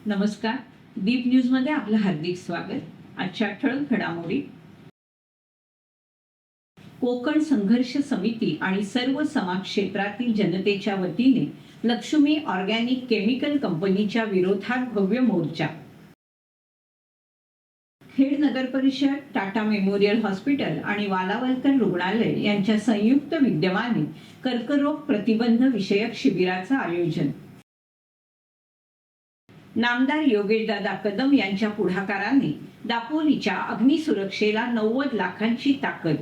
नमस्कार. दीप न्यूज मध्ये आपलं हार्दिक स्वागत. आजच्या ठळक घडामोडी. कोकण संघर्ष समिती आणि सर्व समाज क्षेत्रातील जनतेच्या वतीने लक्ष्मी ऑर्गॅनिक केमिकल कंपनीच्या विरोधात भव्य मोर्चा. खेड नगर परिषद, टाटा मेमोरियल हॉस्पिटल आणि वालावलकर रुग्णालय यांच्या संयुक्त विद्यमाने कर्करोग प्रतिबंध विषयक शिबिराचं आयोजन. नामदार योगेशदादा कदम यांच्या पुढाकाराने दापोलीच्या अग्निसुरक्षेला 90 लाखांची ताकद.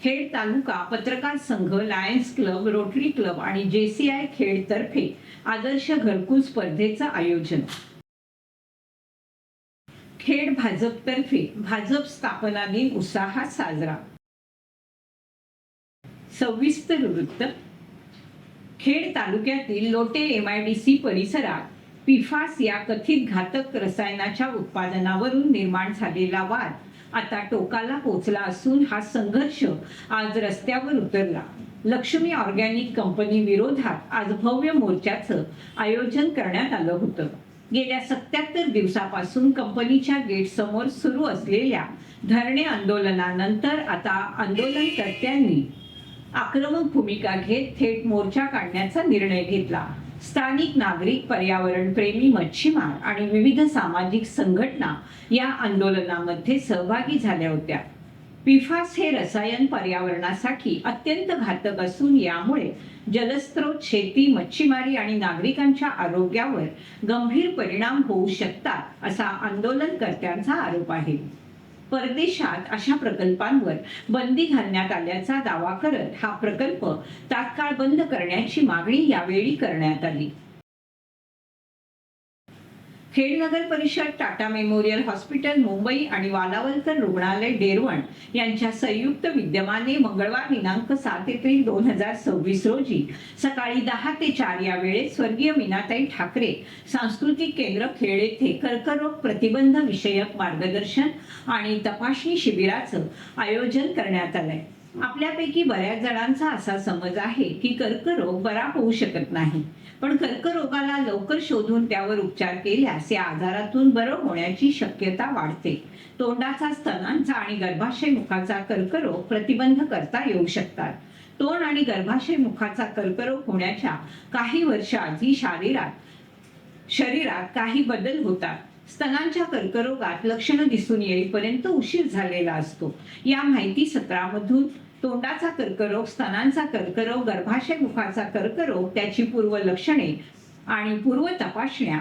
Khed Taluka Patrakar Sangh, Lions club, rotary club आणि JCI खेड तर्फे आदर्श घरकुल स्पर्धेचं आयोजन. खेड भाजप तर्फे भाजप स्थापना दिन उत्साहात साजरा. सविस्तर वृत्त. खेड तालुक्यातील लोटे MIDC परिसरात PFAS या कथित घातक रसायनाच्या उत्पादनावरून निर्माण झालेला वाद आता टोकाला पोहोचला असून हा संघर्ष आज रस्त्यावर उतरला. लक्ष्मी ऑर्गॅनिक कंपनी विरोधात आज भव्य मोर्चाचं आयोजन करण्यात आलं होतं. गेल्या 77 दिवसापासून कंपनीच्या गेट समोर सुरू असलेल्या धरणे आंदोलनानंतर आता आंदोलनकर्त्यांनी आक्रमक भूमिका घेत थेट मोर्चा काढण्याचा निर्णय घेतला. स्थानिक नागरिक, पर्यावरण प्रेमी, मच्छीमार आणि विविध सामाजिक संघटना या आंदोलनामध्ये सहभागी झाल्या होत्या. PFAS हे रसायन पर्यावरणासाठी अत्यंत घातक असून यामुळे जलस्रोत, शेती, मच्छीमारी आणि नागरिकांच्या आरोग्यावर गंभीर परिणाम होऊ शकतात असा आंदोलनकर्त्यांचा आरोप आहे. परदेशात अशा प्रकल्पांवर बंदी घालण्यात आल्याचा दावा करत हा प्रकल्प तात्काळ बंद करण्याची मागणी यावेळी करण्यात आली. खेड नगर परिषद, टाटा मेमोरियल हॉस्पिटल मुंबई आणि वालावलकर रुग्णालय डेरवण यांच्या संयुक्त विद्यमाने मंगळवार दिनांक 7 एप्रिल 2026 रोजी सकाळी 10 ते 4 या वेळेत स्वर्गीय मीनाताई ठाकरे सांस्कृतिक केंद्र खेड येथे कर्करोग प्रतिबंध विषयक मार्गदर्शन आणि तपासणी शिबिराचं आयोजन करण्यात आलंय. आपल्यापैकी बऱ्याच जणांचा असा समज आहे की कर्करोग बरा होऊ शकत नाही, पण कर्करोगाला लवकर शोधून त्यावर उपचार केल्यास या आजारातून बरं होण्याची शक्यता वाढते. तोंडाचा, स्तनांचा आणि गर्भाशय मुखाचा कर्करोग प्रतिबंध करता येऊ शकतात. तोंड आणि गर्भाशय मुखाचा कर्करोग होण्याच्या काही वर्ष आधी शरीरात काही बदल होतात. स्तनांच्या कर्करोगात लक्षणं दिसून येईपर्यंत उशीर झालेला असतो. या माहिती सत्रामधून तोंडाचा कर्करोग, स्तनांचा कर्करोग, गर्भाशय मुखाचा कर्करोग, त्याची पूर्व लक्षणे आणि पूर्व तपासण्या,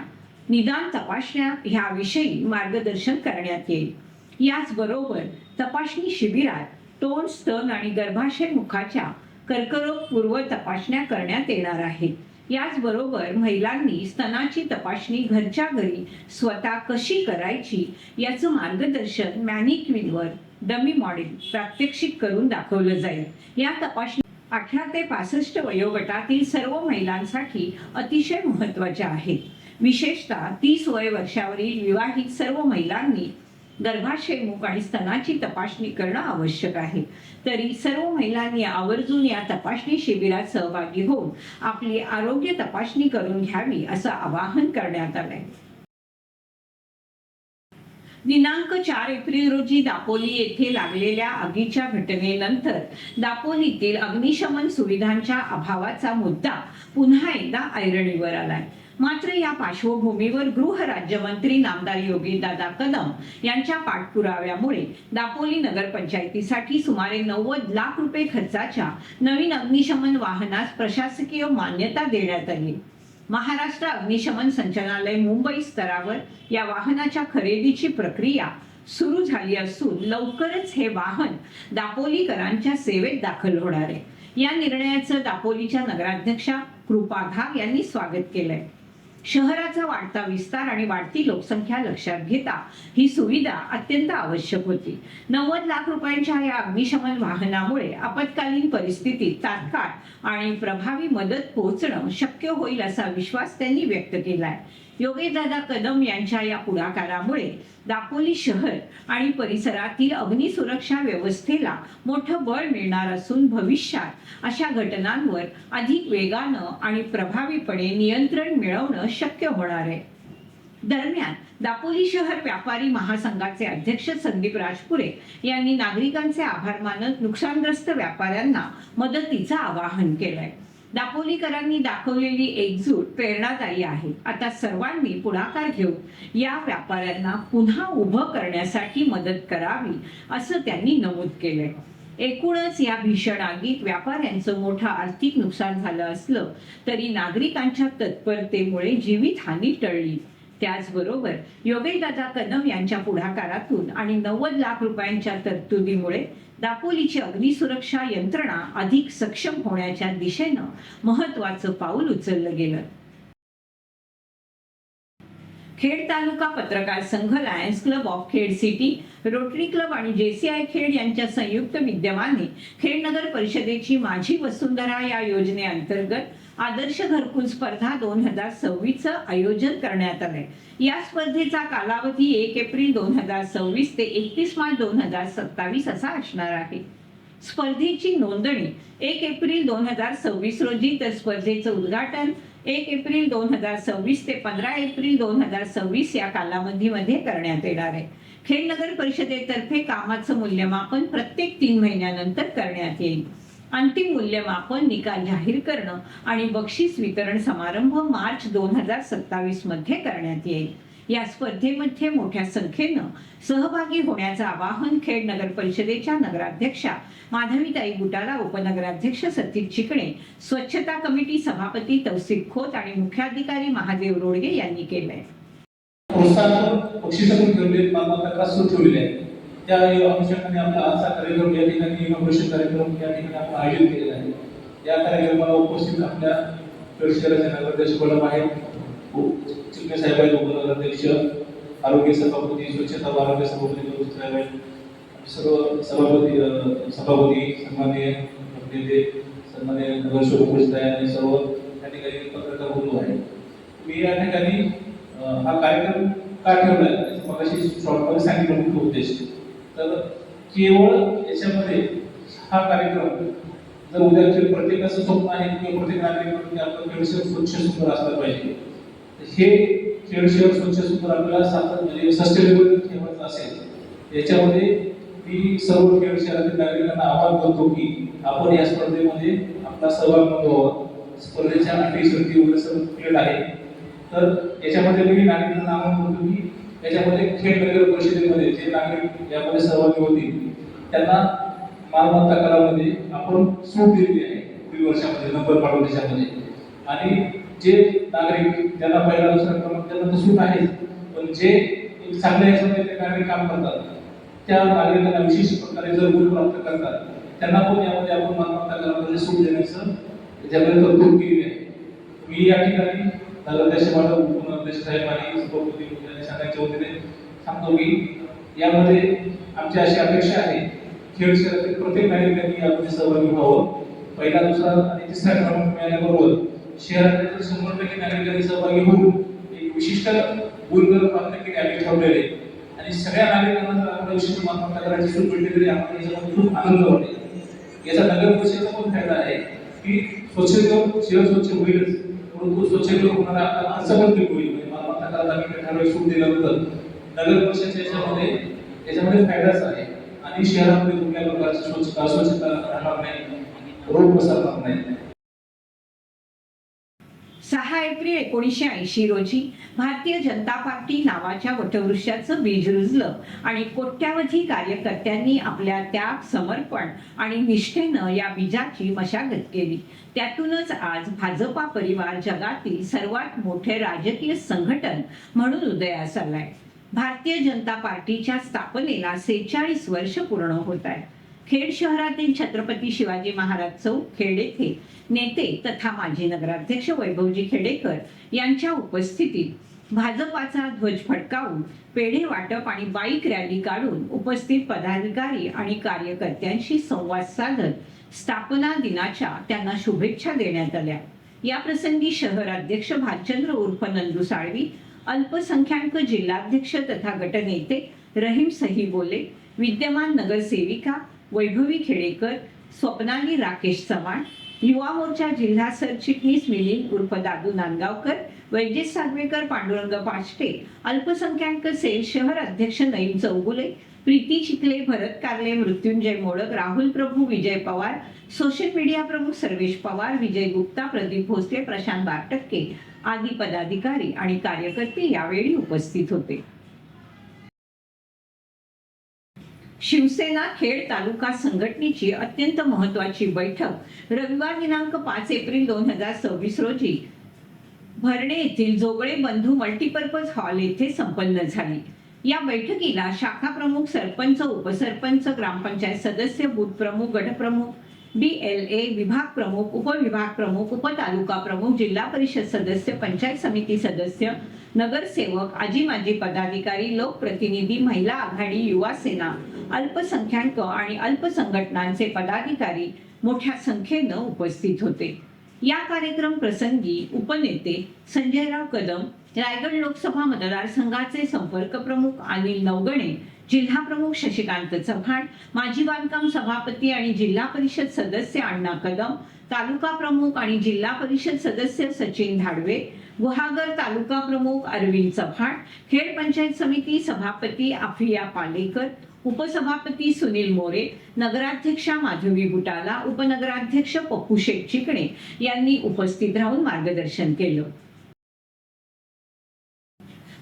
निदान तपासण्या ह्याविषयी मार्गदर्शन करण्यात येईल. याचबरोबर तपासणी शिबिरात तोंड, स्तन आणि गर्भाशय मुखाच्या कर्करोग पूर्व तपासण्या करण्यात येणार आहेत. याचबरोबर महिलांनी स्तनाची तपासणी घरच्या घरी स्वतः कशी करायची याचं मार्गदर्शन मॅनिक्विनवर डमी मॉडेल प्रात्यक्षिक करून दाखवलं जाईल. या तपासणी 18 ते 65 वयोगटातील सर्व महिलांसाठी अतिशय महत्त्वाच्या आहेत. विशेषतः 30 वर्षावरील विवाहित सर्व महिलांनी गर्भाशय, मुख आणि स्तनाची तपासणी करणं आवश्यक आहे. तरी सर्व महिलांनी आवर्जून या तपासणी शिबिरात सहभागी होऊन आपली आरोग्य तपासणी करून घ्यावी असं आवाहन करण्यात आलंय. दिनांक 4 एप्रिल रोजी दापोली येथे लागलेल्या आगीच्या घटनेनंतर दापोलीतील अग्निशमन सुविधांच्या अभावाचा मुद्दा पुन्हा एकदा ऐरणीवर आलाय. मात्र या पार्श्वभूमीवर गृह राज्यमंत्री नामदार योगेशदादा कदम यांच्या पाठपुराव्यामुळे दापोली नगरपंचायतीसाठी सुमारे 90 लाख रुपये खर्चाच्या नवीन अग्निशमन वाहनास प्रशासकीय मान्यता देण्यात आली. महाराष्ट्र अग्निशमन संचालनालय मुंबई स्तरावर या वाहनाच्या खरेदीची प्रक्रिया सुरू झाली असून लवकरच हे वाहन दापोलीकरांच्या सेवेत दाखल होणार आहे. या निर्णयाचं दापोलीच्या नगराध्यक्षा कृपा घाग यांनी स्वागत केलंय. शहराचा वाढता विस्तार आणि वाढती लोकसंख्या लक्षात घेता ही सुविधा अत्यंत आवश्यक होती. 90 लाख रुपयांच्या या अग्निशमन वाहनामुळे आपत्कालीन परिस्थितीत तात्काळ आणि प्रभावी मदत पोहोचणं शक्य होईल असा विश्वास त्यांनी व्यक्त केलाय. योगेशदादा कदम यांच्या या पुढाकारामुळे दापोली शहर आणि परिसरातील अग्निसुरक्षा व्यवस्थेला मोठं बळ मिळणार असून भविष्यात अशा घटनांवर अधिक वेगानं आणि प्रभावीपणे नियंत्रण मिळवणं शक्य होणार आहे. दरम्यान दापोली शहर व्यापारी महासंघाचे अध्यक्ष संदीप राजपुरे यांनी नागरिकांचे आभार मानत नुकसानग्रस्त व्यापाऱ्यांना मदतीचं आवाहन केलंय. दापोलीकरांनी दाखवलेली एकजूट प्रेरणादायी आहे. आता सर्वांनी पुढाकार घेऊन या व्यापाऱ्यांना पुन्हा उभं करण्यासाठी मदत करावी असं त्यांनी नमूद केलंय. एकूणच या भीषण आगीत व्यापाऱ्यांचं मोठं आर्थिक नुकसान झालं असलं तरी नागरिकांच्या तत्परतेमुळे जीवितहानी टळली. त्याचबरोबर योगेशदादा कदम यांच्या पुढाकारातून आणि 90 लाख रुपयांच्या तरतुदीमुळे दापोलीची अग्निसुरक्षा यंत्रणा अधिक सक्षम होण्याच्या दिशेनं महत्त्वाचं पाऊल उचललं गेलं. Khed Taluka Patrakar Sangh, Lions club of Khed city, Rotary club आणि JCI खेड यांच्या संयुक्त विद्यमाने खेड नगर परिषदेची माझी वसुंधरा या योजनेअंतर्गत आदर्श घरकुल स्पर्धा 2026चं आयोजन करण्यात आलंय. या स्पर्धेचा कालावधी 1 एप्रिल 2026 ते 31 मार्च 2027 असा असणार आहे. स्पर्धेची नोंदणी 1 एप्रिल 2026 रोजी तर स्पर्धेचं उद्घाटन 1 एप्रिल 2026 ते 15 एप्रिल 2026 या कालावधीमध्ये करण्यात येणार आहे. खेड नगर परिषदेतर्फे कामाचं मूल्यमापन प्रत्येक 3 महिन्यानंतर करण्यात येईल. अंतिम मूल्यमापन, निकाल जाहीर करणं आणि बक्षीस वितरण समारंभ मार्च 2027 मध्ये करण्यात येईल. या स्पर्धेमध्ये मोठ्या संख्येनं सहभागी होण्याचं आवाहन खेड नगर परिषदेच्या नगराध्यक्षा माधवीताई गुटाला, उपनगराध्यक्ष सतीश चिकणे, स्वच्छता कमिटी सभापती तौसिफ खोत आणि मुख्याधिकारी महादेव रोडगे यांनी केलंय. त्या अनुषंगाने आपला आजचा कार्यक्रम या ठिकाणी इनॉग्रेशन कार्यक्रम या ठिकाणी आपण आयोजित केलेला आहे. या कार्यक्रमाला उपस्थित आपल्या खेड शहराचे नगराध्यक्ष बलम आहेत, चिकणे साहेब आहेत, उपनगराध्यक्ष, आरोग्य सभापती, स्वच्छता व आरोग्य सभापती साहेब आहेत, सर्व सभापती सन्माननीय नेते, सन्माननीय नगरसेवक उपस्थित आहे आणि सर्व या ठिकाणी पत्रकार बंधू आहेत. मी या ठिकाणी हा कार्यक्रम का ठेवला आहे मगाशी शॉर्टमध्ये सांगितलं मुख्य उद्देश. तर केवळ याच्यामध्ये हा कार्यक्रम जर उद्या प्रत्येकाचं स्वप्न आहे किंवा प्रत्येक नागरिकांनी आपलं खेड शहर स्वच्छ सुंदर असलं पाहिजे, हे खेड शहर स्वच्छ सुंदर आपल्याला म्हणजे सस्टेनेबल ठेवायचं असेल, याच्यामध्ये मी सर्व खेड शहरातील नागरिकांना आवाहन करतो की आपण या स्पर्धेमध्ये आपला सहभाग नोंदवावा. स्पर्धेच्या अटी शर्ती वगैरे सर्व क्लिअर आहे. तर याच्यामध्ये मी नागरिकांना आवाहन करतो की याच्यामध्ये खेड नगर परिषदेमध्ये जे नागरिक यामध्ये सहभागी होतील त्यांना मालमत्ता करामध्ये आपण सूट दिलेली आहे पुढील वर्षामध्ये नंबर पाडून देशामध्ये. आणि जे नागरिक ज्यांना पहिला दुसरा क्रमांक त्यांना तर सूट आहे, पण जे चांगल्या याच्यामध्ये ते नागरिक काम करतात त्या नागरिकांना विशेष प्रकारे जर गुण प्राप्त करतात त्यांना पण यामध्ये आपण मालमत्ता करामध्ये सूट देण्याचं त्याच्यामध्ये तरतूद केलेली आहे. मी या ठिकाणी नगराध्यक्ष माझा उपनगराध्यक्ष साहेब आणि सभापती सांगायच्या वतीने सांगतो की यामध्ये आमची अशी अपेक्षा आहे खेड शहरातील प्रत्येक नागरिकांनी यामध्ये सहभागी व्हावं. पहिला, दुसरा आणि तिसरा क्रमांक मिळाल्याबरोबर शहरातील 100% नागरिकांनी सहभागी होऊन एक विशिष्ट गुण प्राप्त केले आम्ही ठेवलेले आणि सगळ्या नागरिकांना जर आम्हाला विशिष्ट मालमत्ता करायची सूट भेटली तरी आम्हाला याच्यामध्ये खूप आनंद वाटेल. याचा नगर परिषदेचा पण फायदा आहे की स्वच्छतेवर शहर स्वच्छ होईलच, परंतु स्वच्छतेवर होणारा खर्च पण कमी होईल. मालमत्ता करायला आम्ही ठराविक सूट दिल्यानंतर नगर परिषदेच्या याच्यामध्ये फायदाच आहे आणि शहरामध्ये कुठल्या प्रकारची अस्वच्छता राहणार नाही, रोग पसरणार नाही. 6 एप्रिल 1980 रोजी भारतीय जनता पार्टी नावाच्या वटवृक्षाचं बीज रुजलं आणि कोट्यावधी कार्यकर्त्यांनी आपल्या त्याग, समर्पण आणि निष्ठेनं या बीजाची मशागत केली. त्यातूनच आज भाजपा परिवार जगातील सर्वात मोठे राजकीय संघटन म्हणून उदयास आलाय. भारतीय जनता पार्टीच्या स्थापनेला 46 वर्ष पूर्ण होत आहेत. खेड शहरातील छत्रपती शिवाजी महाराज चौक खेड येथे नेते तथा माजी नगराध्यक्ष वैभवजी खेडेकर यांच्या उपस्थितीत भाजपाचा ध्वज फडकावून, पेढे वाटप आणि बाईक रॅली काढून उपस्थित पदाधिकारी आणि कार्यकर्त्यांशी संवाद साधत स्थापना दिनाच्या त्यांना शुभेच्छा देण्यात आल्या. या प्रसंगी शहर अध्यक्ष भालचंद्र उर्फ नंदू साळवी, अल्पसंख्याक जिल्हाध्यक्ष तथा गटनेते रहीम सही बोले, विद्यमान नगरसेविका वैभवी खेडेकर, स्वप्नाली राकेश चव्हाण, युवा मोर्चा जिल्हा सरचिटणीस मिलिंद उर्फ दादू नांदगावकर, वैजेश सागवेकर, पांडुरंग पाष्टे, अल्पसंख्याक सेल शहर अध्यक्ष नईम चौगुले, प्रीती चिखले, भरत कारले, मृत्युंजय मोडक, राहुल प्रभू, विजय पवार, सोशल मीडिया प्रमुख सर्वेश पवार, विजय गुप्ता, प्रदीप भोसले, प्रशांत बारटक्के आदी पदाधिकारी आणि कार्यकर्ते यावेळी उपस्थित होते. शिवसेना खेड तालुका संघटनेची अत्यंत महत्त्वाची बैठक रविवार दिनांक 5 एप्रिल 2026 रोजी भरणे येथील जोगळे बंधू मल्टीपर्पज हॉल येथे संपन्न झाली. या बैठकीला शाखा प्रमुख, सरपंच, उपसरपंच, ग्रामपंचायत सदस्य, बूथ प्रमुख, गटप्रमुख, BLA, विभाग प्रमुख, उपविभाग प्रमुख, उपतालुका प्रमुख, जिल्हा परिषद सदस्य, पंचायत समिती सदस्य, नगरसेवक, आजी माजी पदाधिकारी, लोकप्रतिनिधी, महिला आघाडी, युवा सेना, अल्पसंख्याक आणि अल्पसंघटनांचे पदाधिकारी मोठ्या संख्येनं उपस्थित होते. या कार्यक्रम प्रसंगी उपनेते संजयराव कदम, रायगड लोकसभा मतदारसंघाचे संपर्क प्रमुख अनिल नवगणे, जिल्हा प्रमुख शशिकांत चव्हाण, माजी बांधकाम सभापती आणि जिल्हा परिषद सदस्य अण्णा कदम, तालुका प्रमुख आणि जिल्हा परिषद सदस्य सचिन धाडवे, गुहागर तालुका प्रमुख अरविंद चव्हाण, खेड पंचायत समिती सभापती आफिया पालेकर, उपसभापती सुनील मोरे, नगराध्यक्षा माधवी बुटाला, उपनगराध्यक्ष पप्पू शेख चिकणे यांनी उपस्थित राहून मार्गदर्शन केलं.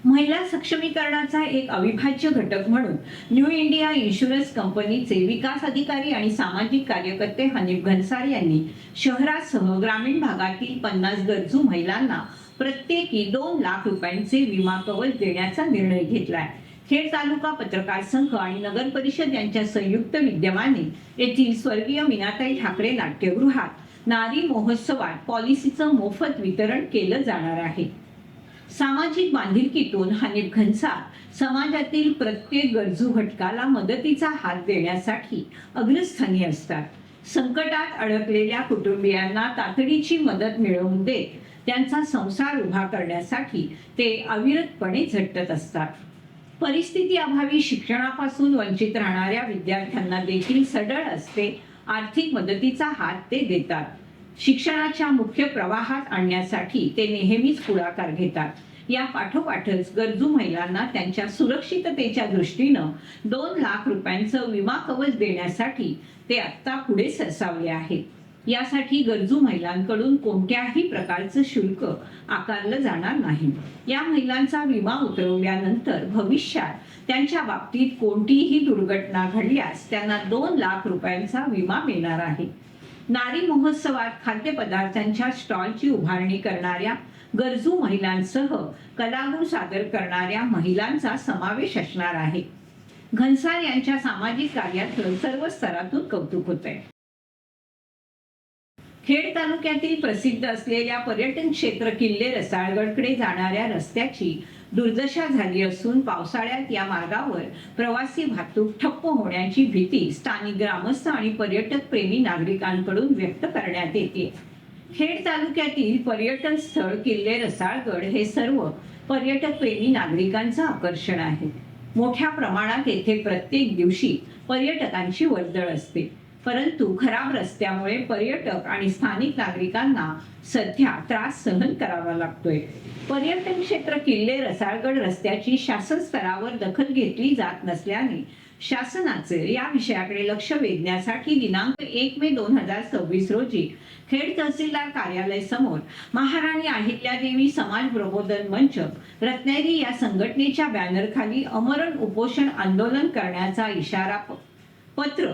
महिला सक्षमीकरणाचा एक अविभाज्य घटक म्हणून न्यू इंडिया इन्शुरन्स कंपनीचे विकास अधिकारी आणि सामाजिक कार्यकर्ते हनीफ घनसार यांनी शहरासह ग्रामीण भागातील 50 गरजू महिलांना प्रत्येकी 2 लाख रुपयांचे विमा कवच देण्याचा निर्णय घेतलाय. खेड तालुका पत्रकार संघ आणि नगर परिषद यांच्या संयुक्त विद्यमाने येथील स्वर्गीय मीनाताई ठाकरे नाट्यगृहात नारी महोत्सवात पॉलिसीचं मोफत वितरण केलं जाणार आहे. सामाजिक बांधिलकीतून हनीफ घनसार समाजातील प्रत्येक गरजू घटकाला मदतीचा हात देण्यासाठी अग्रस्थानी असतात. संकटात अडकलेल्या कुटुंबियांना तातडीची मदत मिळवून देत त्यांचा संसार उभा करण्यासाठी ते अविरतपणे झटत असतात. परिस्थिती अभावी शिक्षणापासून वंचित राहणाऱ्या विद्यार्थ्यांना देखील सढळ असते आर्थिक मदतीचा हात ते देतात. शिक्षणाच्या मुख्य प्रवाहात आणण्यासाठी ते नेहमीच पुढाकार घेतात. या पाठोपाठच गरजू महिलांना त्यांच्या सुरक्षिततेच्या दृष्टीनं 2 लाख रुपयांचं विमा कवच देण्यासाठी ते आत्ता पुढे सरसावले आहेत. यासाठी गरजू महिलांकडून कोणत्याही प्रकारचं शुल्क आकारलं जाणार नाही. या महिलांचा विमा उतरवल्यानंतर भविष्यात त्यांच्या बाबतीत कोणतीही दुर्घटना घडल्यास त्यांना 2 लाख रुपयांचा विमा मिळणार आहे. नारी महोत्सवात खाद्यपदार्थांच्या स्टॉलची उभारणी करणाऱ्या गरजू महिलांसह कलागुण सादर करणाऱ्या महिलांचा समावेश असणार आहे. घनसार यांच्या सामाजिक कार्याचं सर्व स्तरातून कौतुक होतंय. खेड तालुक्यातील प्रसिद्ध असलेल्या पर्यटन क्षेत्र किल्ले रसाळगडकडे जाणाऱ्या रस्त्याची दुर्दशा झाली असून पावसाळ्यात या मार्गावर प्रवासी वाहतूक ठप्प होण्याची भीती स्थानिक ग्रामस्थ आणि पर्यटक प्रेमी नागरिकांकडून व्यक्त करण्यात येते. खेड तालुक्यातील पर्यटन स्थळ किल्ले रसाळगड हे सर्व पर्यटक प्रेमी नागरिकांचं आकर्षण आहे. मोठ्या प्रमाणात येथे प्रत्येक दिवशी पर्यटकांची वर्दळ असते. परंतु खराब रस्त्यामुळे पर्यटक आणि स्थानिक नागरिकांना सध्या त्रास सहन करावा लागतोय. पर्यटन क्षेत्र किल्ले रसाळगड रस्त्याची शासन स्तरावर दखल घेतली जात नसल्याने शासनाचे या विषयाकडे लक्ष वेधण्यासाठी दिनांक 1 मे 2026 रोजी खेड तहसीलदार कार्यालय समोर महाराणी अहिल्यादेवी समाज प्रबोधन मंच रत्नागिरी या संघटनेच्या बॅनरखाली आमरण उपोषण आंदोलन करण्याचा इशारा पत्र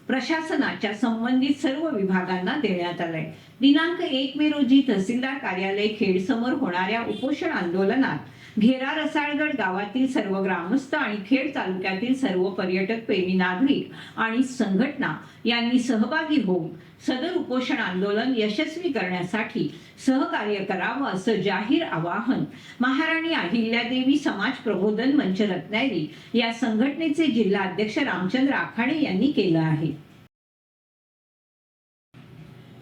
प्रशासनाच्या संबंधित सर्व विभागांना देण्यात आलाय. दिनांक 1 मे रोजी तहसीलदार कार्यालय खेड समोर होणाऱ्या उपोषण आंदोलनात घेरा रसाळगड गावातील सर्व ग्रामस्थ आणि खेड तालुक्यातील सर्व पर्यटक प्रेमी नागरिक आणि संघटना यांनी सहभागी होऊन सदर उपोषण आंदोलन यशस्वी करण्यासाठी सहकार्य करावं असं जाहीर आवाहन महाराणी अहिल्यादेवी समाज प्रबोधन मंच रत्नागिरी या संघटनेचे जिल्हा अध्यक्ष रामचंद्र आखाडे यांनी केलं आहे.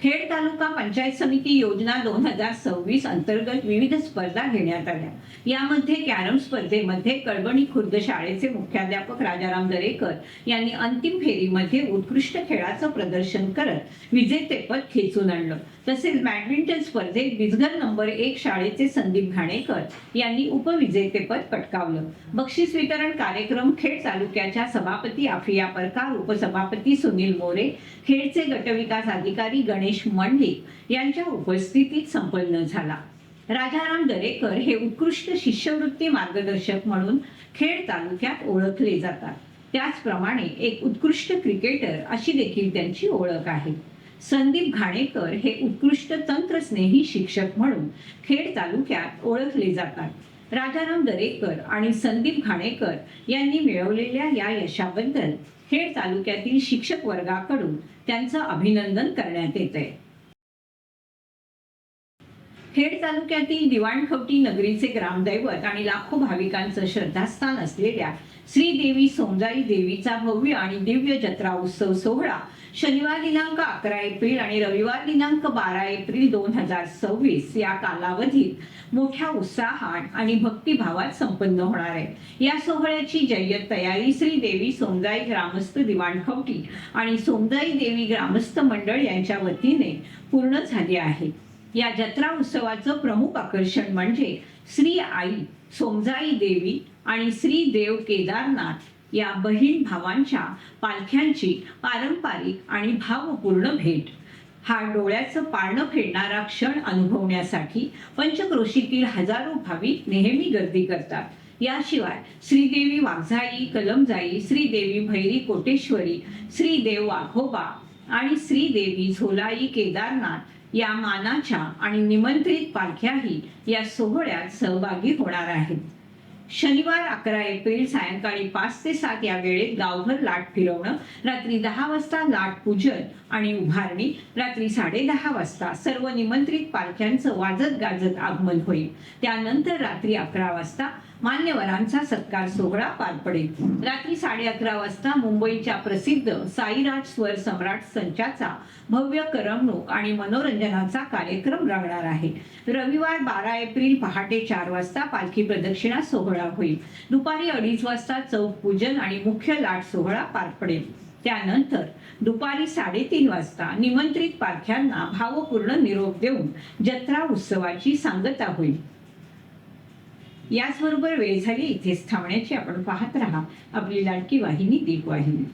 खेड तालुका पंचायत समिती योजना 2026 अंतर्गत विविध स्पर्धा घेण्यात आल्या. यामध्ये कॅरम स्पर्धेमध्ये कळवणी खुर्द शाळेचे मुख्याध्यापक राजाराम दरेकर यांनी अंतिम फेरीमध्ये उत्कृष्ट खेळाचं प्रदर्शन करत विजेतेपद खेचून आणलं. तसेच बॅडमिंटन स्पर्धेत बिजगर नंबर 1 शाळेचे संदीप घाणेकर यांनी उपविजेतेपद पटकावलं. बक्षीस वितरण कार्यक्रम खेड तालुक्याच्या सभापती आफिया परकार, उपसभापती सुनील मोरे, खेडचे गटविकास अधिकारी गणेश मंडलिक यांच्या उपस्थितीत संपन्न झाला. राजाराम दरेकर हे उत्कृष्ट शिष्यवृत्ती मार्गदर्शक म्हणून खेड तालुक्यात ओळखले जातात. त्याचप्रमाणे एक उत्कृष्ट क्रिकेटर अशी देखील त्यांची ओळख आहे. संदीप घाणेकर हे उत्कृष्ट तंत्रस्नेही शिक्षक म्हणून खेड तालुक्यात ओळखले जातात. राजाराम दरेकर आणि संदीप घाणेकर यांनी मिळवलेल्या या यशाबद्दल खेड तालुक्यातील शिक्षक वर्गाकडून त्यांचं अभिनंदन करण्यात येतंय. खेड तालुक्यातील दिवाणखवटी नगरीचे ग्रामदैवत आणि लाखो भाविकांचं श्रद्धास्थान असलेल्या श्री देवी सोमजाई देवीचा भव्य आणि दिव्य जत्रा उत्सव सोहळा शनिवार दिनांक 11 एप्रिल आणि रविवार दिनांक 12 एप्रिल 2026 या कालावधीत मोठ्या उत्साहात आणि भक्तिभावात संपन्न होणार आहे. या सोहळ्याची जय्यत तयारी श्री देवी सोमजाई ग्रामस्थ दिवाणखवटी आणि सोमजाई देवी ग्रामस्थ मंडळ यांच्या वतीने पूर्ण झाली आहे. या जत्रा उत्सवाचं प्रमुख आकर्षण म्हणजे श्री आई सोमजाई देवी आणि श्री देव केदारनाथ या बहीण भावांच्या पालख्यांची पारंपरिक आणि भावपूर्ण भेट. हा डोळ्याचं पारणं फेडणारा क्षण अनुभवण्यासाठी पंचक्रोशीतील हजारो भाविक नेहमी गर्दी करतात. याशिवाय श्रीदेवी वाघजाई कलमजाई, श्रीदेवी भैरी कोटेश्वरी, श्रीदेव वाघोबा आणि श्रीदेवी झोलाई केदारनाथ या मानाच्या आणि निमंत्रित पालख्याही या सोहळ्यात सहभागी होणार आहेत. शनिवार 11 एप्रिल सायंकाळी 5 ते 7 या वेळेत गावभर लाट फिरवणं, रात्री 10 वाजता लाट पूजन आणि उभारणी, रात्री 10:30 वाजता सर्व निमंत्रित पालख्यांचं वाजत गाजत आगमन होईल. त्यानंतर रात्री 11 वाजता मान्यवरांचा सत्कार सोहळा पार पडेल. रात्री 11:30 वाजता मुंबईच्या प्रसिद्ध साईराज स्वर सम्राट संचाचा भव्य करमणूक आणि मनोरंजनाचा कार्यक्रम रंगणार आहे. रविवार 12 एप्रिल पहाटे 4 वाजता पालखी प्रदक्षिणा सोहळा होईल. दुपारी 2:30 वाजता चौक पूजन आणि मुख्य लाट सोहळा पार पडेल. त्यानंतर दुपारी 3:30 वाजता निमंत्रित पालख्यांना भावपूर्ण निरोप देऊन जत्रा उत्सवाची सांगता होईल. याचबरोबर वेळ झाली इथेच थांबण्याची. आपण पाहत राहा आपली लाडकी वाहिनी दीपवाहिनी.